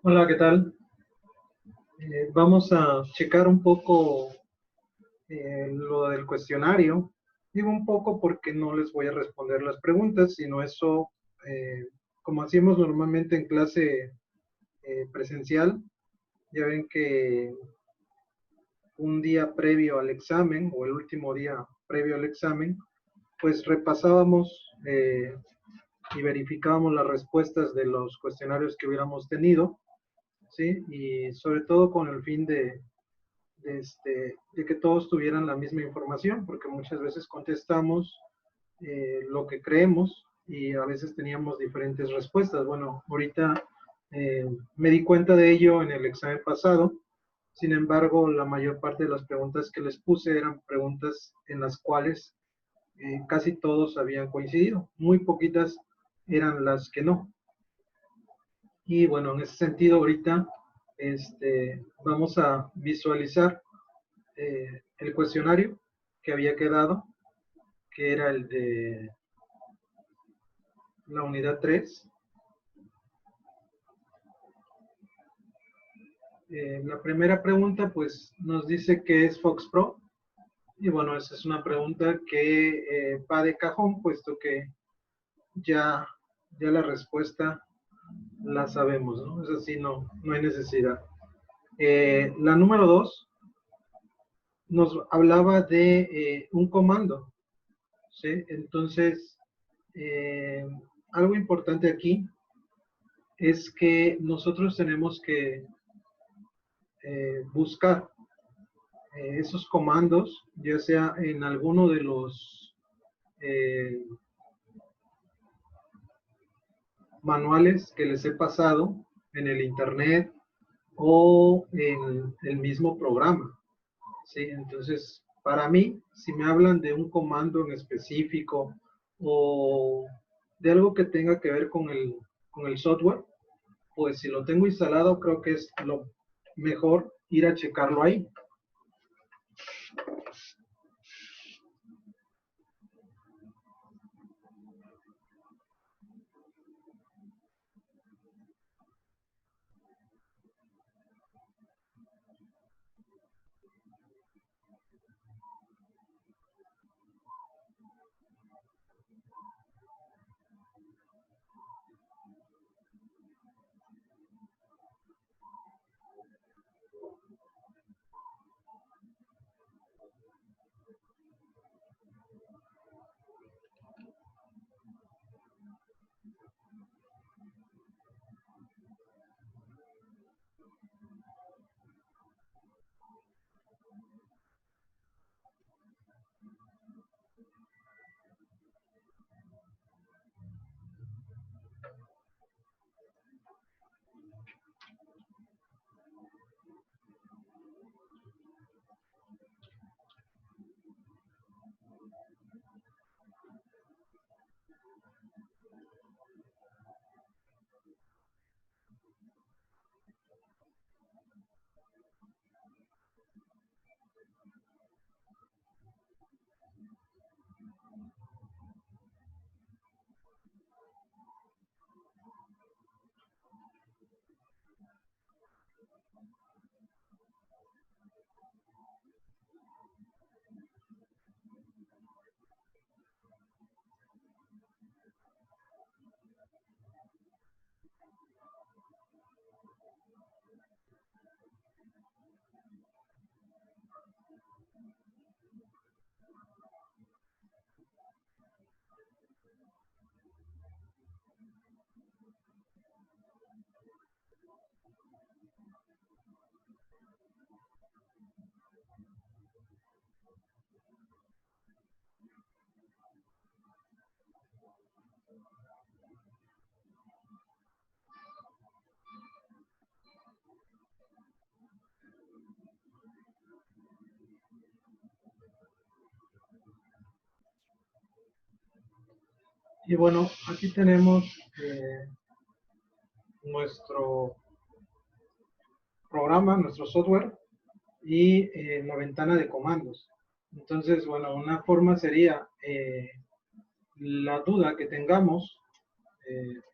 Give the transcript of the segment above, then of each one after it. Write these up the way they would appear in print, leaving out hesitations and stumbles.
Hola, ¿qué tal? Vamos a checar un poco lo del cuestionario. Digo un poco porque no les voy a responder las preguntas, sino eso, eh, como hacíamos normalmente en clase presencial, ya ven que un día previo al examen o el último día previo al examen, pues repasábamos y verificábamos las respuestas de los cuestionarios que hubiéramos tenido, ¿sí? Y sobre todo con el fin de que todos tuvieran la misma información, porque muchas veces contestamos lo que creemos y a veces teníamos diferentes respuestas. Bueno, ahorita me di cuenta de ello en el examen pasado. Sin embargo, la mayor parte de las preguntas que les puse eran preguntas en las cuales casi todos habían coincidido. Muy poquitas eran las que no. Y bueno, en ese sentido, ahorita vamos a visualizar el cuestionario que había quedado, que era el de la unidad 3. La primera pregunta pues nos dice qué es Fox Pro, y bueno, esa es una pregunta que va de cajón, puesto que ya, ya la respuesta la sabemos, ¿no? Es así, no hay necesidad. La número 2 nos hablaba de un comando, ¿sí? Entonces, eh, algo importante aquí es que nosotros tenemos que buscar esos comandos, ya sea en alguno de los eh, manuales que les he pasado en el internet o en el mismo programa, ¿sí? Entonces, para mí, si me hablan de un comando en específico o de algo que tenga que ver con el software, pues si lo tengo instalado, creo que es lo mejor ir a checarlo ahí. Y bueno, aquí tenemos nuestro programa, nuestro software y la ventana de comandos. Entonces, bueno, una forma sería la duda que tengamos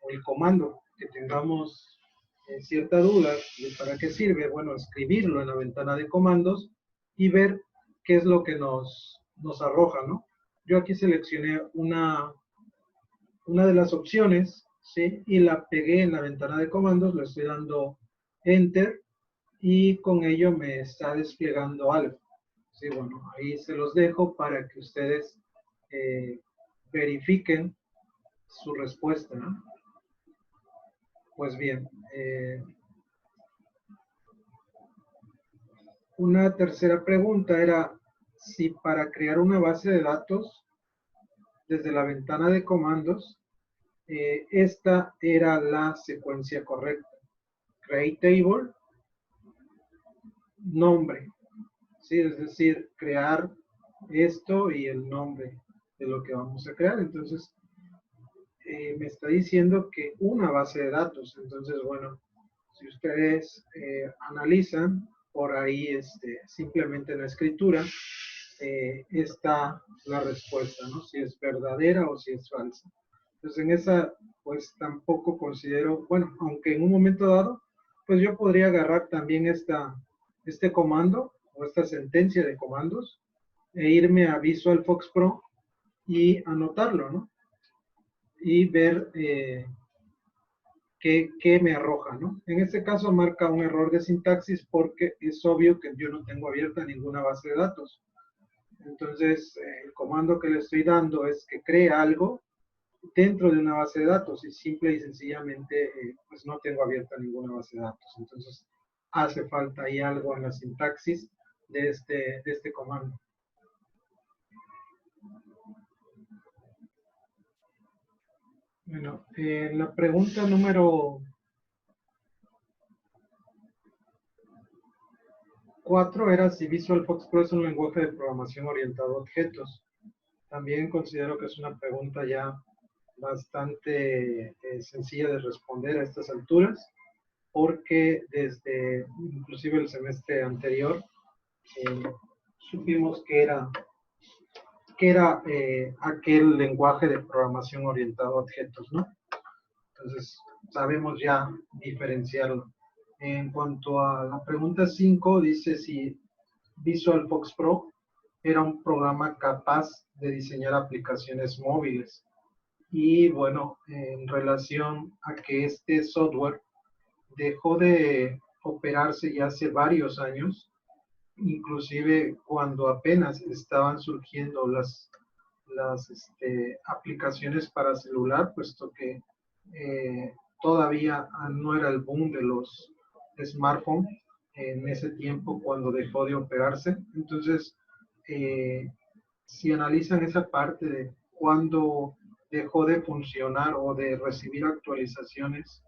o el comando que tengamos cierta duda de para qué sirve, bueno, escribirlo en la ventana de comandos y ver qué es lo que nos arroja, ¿no? Yo aquí seleccioné una de las opciones, ¿sí? Y la pegué en la ventana de comandos, le estoy dando Enter y con ello me está desplegando algo. Sí, bueno, ahí se los dejo para que ustedes verifiquen su respuesta, ¿no? Pues bien, una tercera pregunta era si para crear una base de datos desde la ventana de comandos, esta era la secuencia correcta. Create table, nombre, ¿sí? Es decir, crear esto y el nombre de lo que vamos a crear. Entonces, me está diciendo que una base de datos. Entonces, bueno, si ustedes analizan por ahí simplemente en la escritura, está la respuesta, ¿no? Si es verdadera o si es falsa. Entonces, en esa, pues tampoco considero, bueno, aunque en un momento dado, pues yo podría agarrar también este comando o esta sentencia de comandos e irme a Visual Fox Pro y anotarlo, ¿no? Y ver qué me arroja, ¿no? En este caso marca un error de sintaxis porque es obvio que yo no tengo abierta ninguna base de datos. Entonces, el comando que le estoy dando es que cree algo dentro de una base de datos y simple y sencillamente pues no tengo abierta ninguna base de datos. Entonces, hace falta ahí algo en la sintaxis de este comando. Bueno, la pregunta número 4 era si Visual Fox Pro es un lenguaje de programación orientado a objetos. También considero que es una pregunta ya bastante sencilla de responder a estas alturas, porque desde inclusive el semestre anterior supimos que era aquel lenguaje de programación orientado a objetos, ¿no? Entonces, sabemos ya diferenciarlo. En cuanto a la pregunta 5, dice si Visual Fox Pro era un programa capaz de diseñar aplicaciones móviles. Y bueno, en relación a que este software dejó de operarse ya hace varios años, inclusive cuando apenas estaban surgiendo las aplicaciones para celular, puesto que todavía no era el boom de los smartphones en ese tiempo cuando dejó de operarse. Entonces, si analizan esa parte de cuando dejó de funcionar o de recibir actualizaciones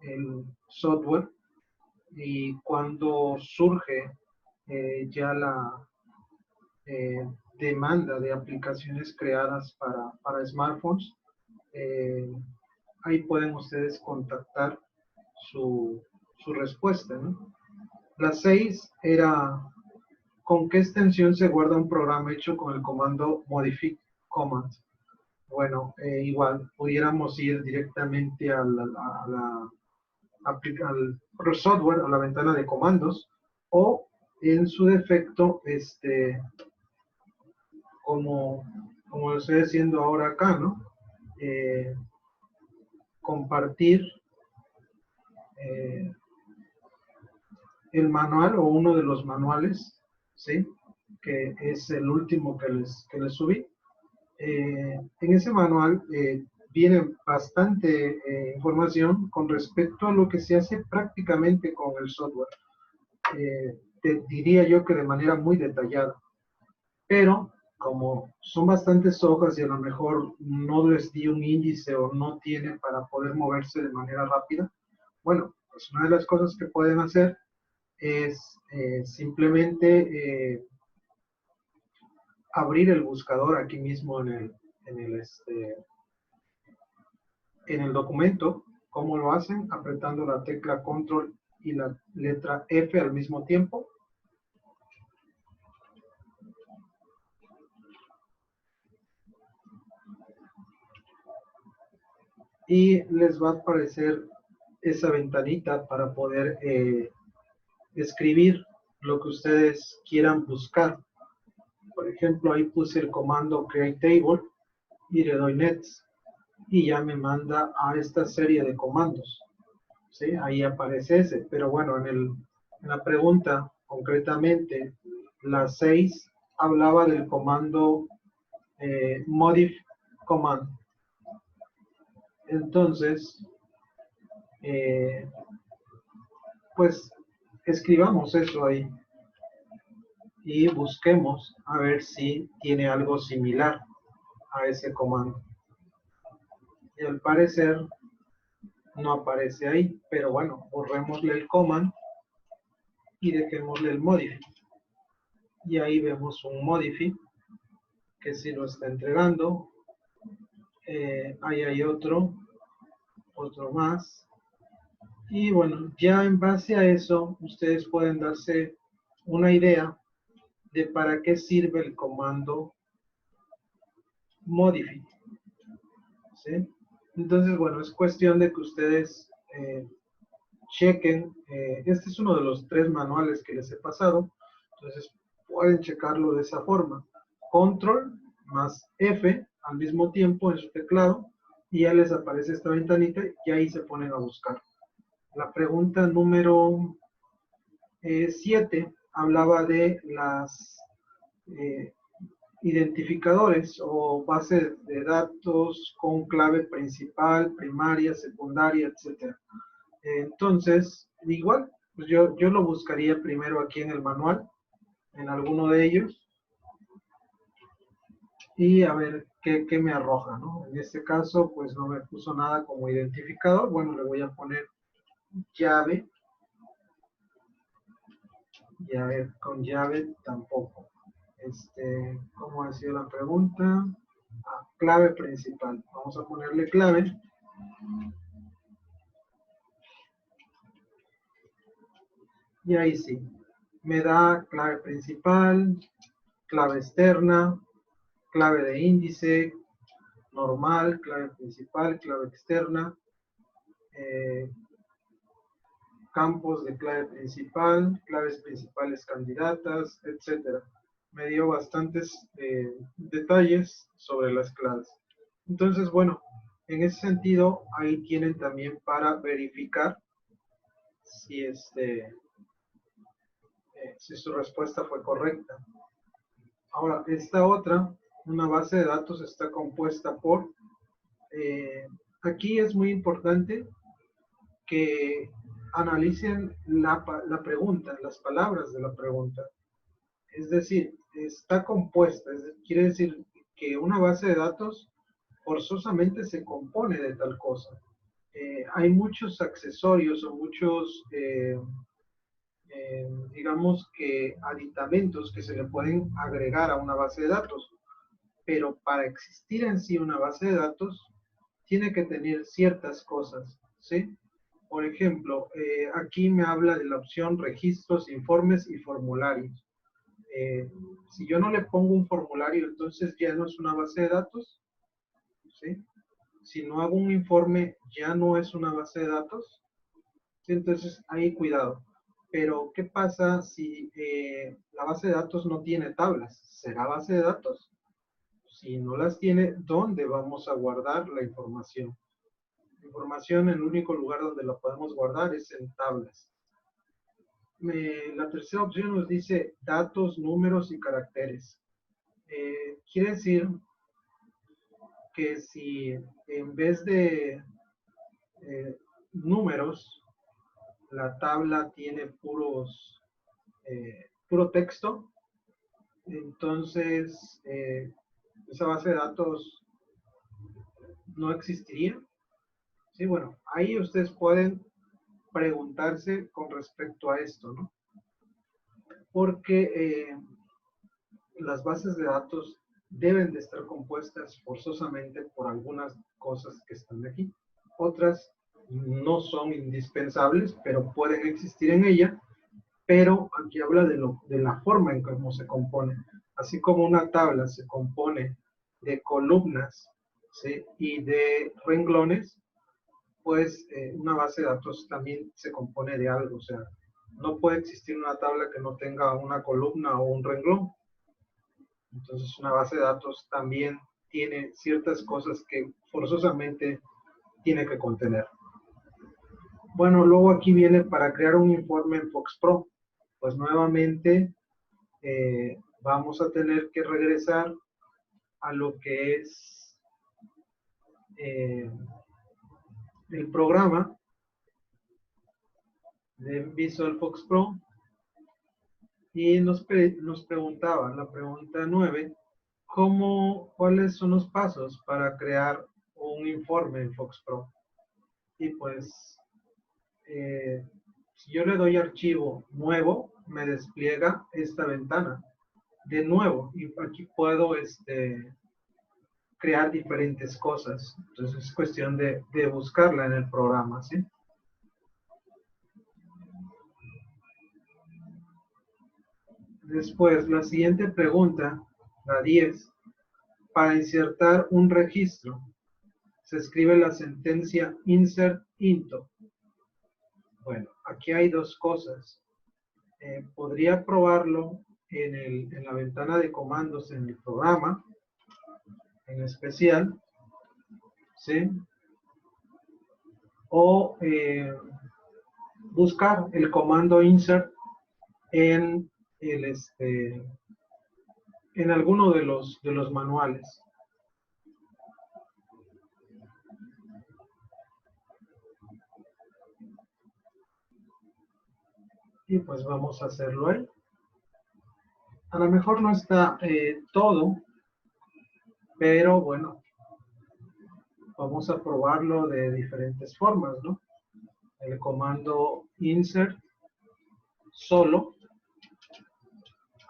el software y cuando surge ya la demanda de aplicaciones creadas para smartphones, eh, ahí pueden ustedes contactar su respuesta, ¿no? La 6 era ¿con qué extensión se guarda un programa hecho con el comando modific command? Bueno, igual pudiéramos ir directamente al software, a la ventana de comandos, o en su defecto, como lo estoy haciendo ahora acá, ¿no? Compartir eh, el manual o uno de los manuales, ¿sí? Que es el último que les subí. En ese manual viene bastante información con respecto a lo que se hace prácticamente con el software. Te diría yo que de manera muy detallada, pero como son bastantes hojas y a lo mejor no les di un índice o no tienen para poder moverse de manera rápida, bueno, pues una de las cosas que pueden hacer es simplemente abrir el buscador aquí mismo en el documento. ¿Cómo lo hacen? Apretando la tecla control y la letra F al mismo tiempo. Y les va a aparecer esa ventanita para poder escribir lo que ustedes quieran buscar. Por ejemplo, ahí puse el comando create table y le doy next y ya me manda a esta serie de comandos. ¿Sí? Ahí aparece ese, pero bueno, en la pregunta concretamente, la 6 hablaba del comando modif command. Entonces, pues escribamos eso ahí y busquemos a ver si tiene algo similar a ese comando. Y al parecer no aparece ahí, pero bueno, borrémosle el command y dejémosle el modify. Y ahí vemos un modify que sí lo está entregando. Ahí hay otro más. Y bueno, ya en base a eso, ustedes pueden darse una idea de para qué sirve el comando modify. ¿Sí? Entonces, bueno, es cuestión de que ustedes chequen. Este es uno de los 3 manuales que les he pasado. Entonces, pueden checarlo de esa forma. Control más F al mismo tiempo en su teclado y ya les aparece esta ventanita y ahí se ponen a buscar. La pregunta número 7 hablaba de las identificadores o bases de datos con clave principal, primaria, secundaria, etc. Entonces, igual, pues yo lo buscaría primero aquí en el manual, en alguno de ellos, y a ver qué me arroja, ¿no? En este caso, pues no me puso nada como identificador. Bueno, le voy a poner llave. Y a ver, con llave tampoco. ¿Cómo ha sido la pregunta? Clave principal. Vamos a ponerle clave. Y ahí sí. Me da clave principal, clave externa, clave de índice, normal, clave principal, clave externa, campos de clave principal, claves principales candidatas, etc. Me dio bastantes detalles sobre las claves. Entonces, bueno, en ese sentido, ahí tienen también para verificar si, si su respuesta fue correcta. Ahora, esta otra, una base de datos está compuesta por, aquí es muy importante que analicen la pregunta, las palabras de la pregunta. Es decir, está compuesta, quiere decir que una base de datos forzosamente se compone de tal cosa. Hay muchos accesorios o muchos, digamos que aditamentos que se le pueden agregar a una base de datos, pero para existir en sí una base de datos tiene que tener ciertas cosas, ¿sí? Por ejemplo, aquí me habla de la opción registros, informes y formularios. Si yo no le pongo un formulario, entonces ya no es una base de datos, ¿sí? Si no hago un informe, ya no es una base de datos, ¿sí? Entonces ahí cuidado. Pero, ¿qué pasa si la base de datos no tiene tablas? ¿Será base de datos? Si no las tiene, ¿dónde vamos a guardar la información? La información, el único lugar donde la podemos guardar es en tablas. La tercera opción nos dice datos, números y caracteres. Quiere decir que si en vez de números, la tabla tiene puro texto, entonces esa base de datos no existiría. Sí, bueno, ahí ustedes pueden preguntarse con respecto a esto, ¿no? Porque las bases de datos deben de estar compuestas forzosamente por algunas cosas que están aquí. Otras no son indispensables, pero pueden existir en ella. Pero aquí habla de la forma en cómo se compone. Así como una tabla se compone de columnas, ¿sí? Y de renglones, pues una base de datos también se compone de algo, o sea, no puede existir una tabla que no tenga una columna o un renglón. Entonces una base de datos también tiene ciertas cosas que forzosamente tiene que contener. Bueno, luego aquí viene para crear un informe en FoxPro. Pues nuevamente vamos a tener que regresar a lo que es el programa de Visual FoxPro y nos preguntaba, la pregunta 9, ¿cuáles son los pasos para crear un informe en FoxPro? Y pues, si yo le doy archivo nuevo, me despliega esta ventana de nuevo y aquí puedo crear diferentes cosas. Entonces es cuestión de buscarla en el programa, ¿sí? Después, la siguiente pregunta, la 10, para insertar un registro, se escribe la sentencia insert into. Bueno, aquí hay dos cosas. Podría probarlo en la ventana de comandos en el programa, en especial, ¿sí? O buscar el comando insert en en alguno de los manuales. Y pues vamos a hacerlo ahí. A lo mejor no está todo, pero bueno, vamos a probarlo de diferentes formas, ¿no? El comando insert solo,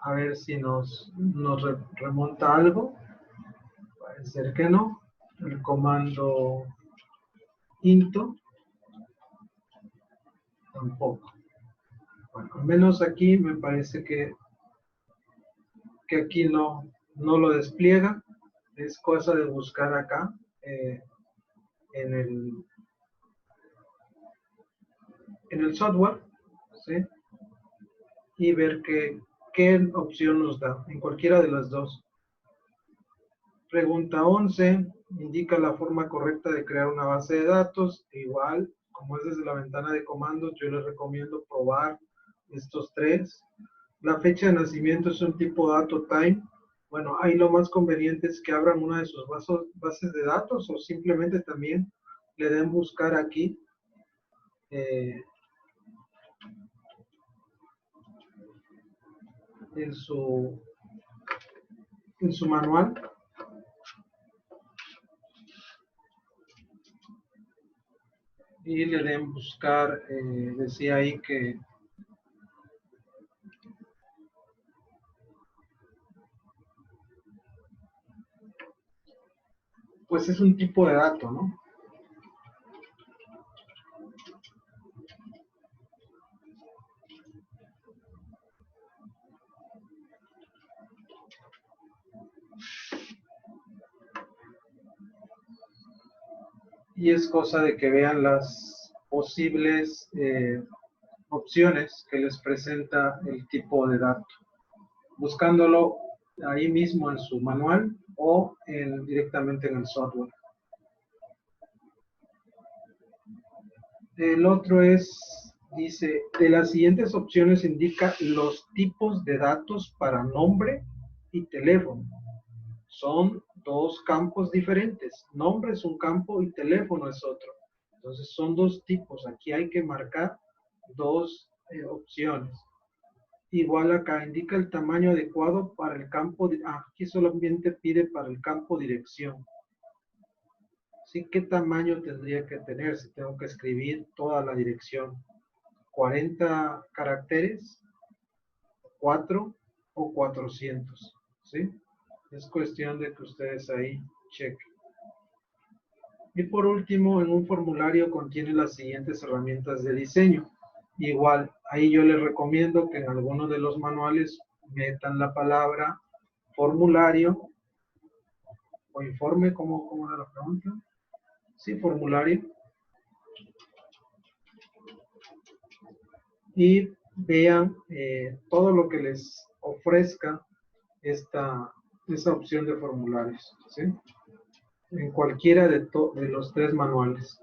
a ver si nos remonta algo. Parece ser que no. El comando into tampoco. Bueno, al menos aquí me parece que aquí no lo despliega. Es cosa de buscar acá en el software, ¿sí? Y ver qué opción nos da en cualquiera de las dos. Pregunta 11, indica la forma correcta de crear una base de datos. Igual, como es desde la ventana de comandos, yo les recomiendo probar estos tres. La fecha de nacimiento es un tipo dato time. Bueno, ahí lo más conveniente es que abran una de sus bases de datos o simplemente también le den buscar aquí. En su manual. Y le den buscar, decía ahí que pues es un tipo de dato, ¿no? Y es cosa de que vean las posibles opciones que les presenta el tipo de dato, buscándolo ahí mismo en su manual o directamente en el software. El otro dice, de las siguientes opciones indica los tipos de datos para nombre y teléfono. Son dos campos diferentes. Nombre es un campo y teléfono es otro. Entonces son dos tipos. Aquí hay que marcar dos opciones. Igual acá indica el tamaño adecuado para el campo. Aquí solamente pide para el campo dirección. ¿Sí? ¿Qué tamaño tendría que tener si tengo que escribir toda la dirección? 40 caracteres, 4 o 400. ¿Sí? Es cuestión de que ustedes ahí chequen. Y por último, en un formulario contiene las siguientes herramientas de diseño. Igual, ahí yo les recomiendo que en alguno de los manuales metan la palabra formulario o informe, ¿cómo era la pregunta? Sí, formulario. y vean todo lo que les ofrezca esa opción de formularios, ¿sí? En cualquiera de los tres manuales.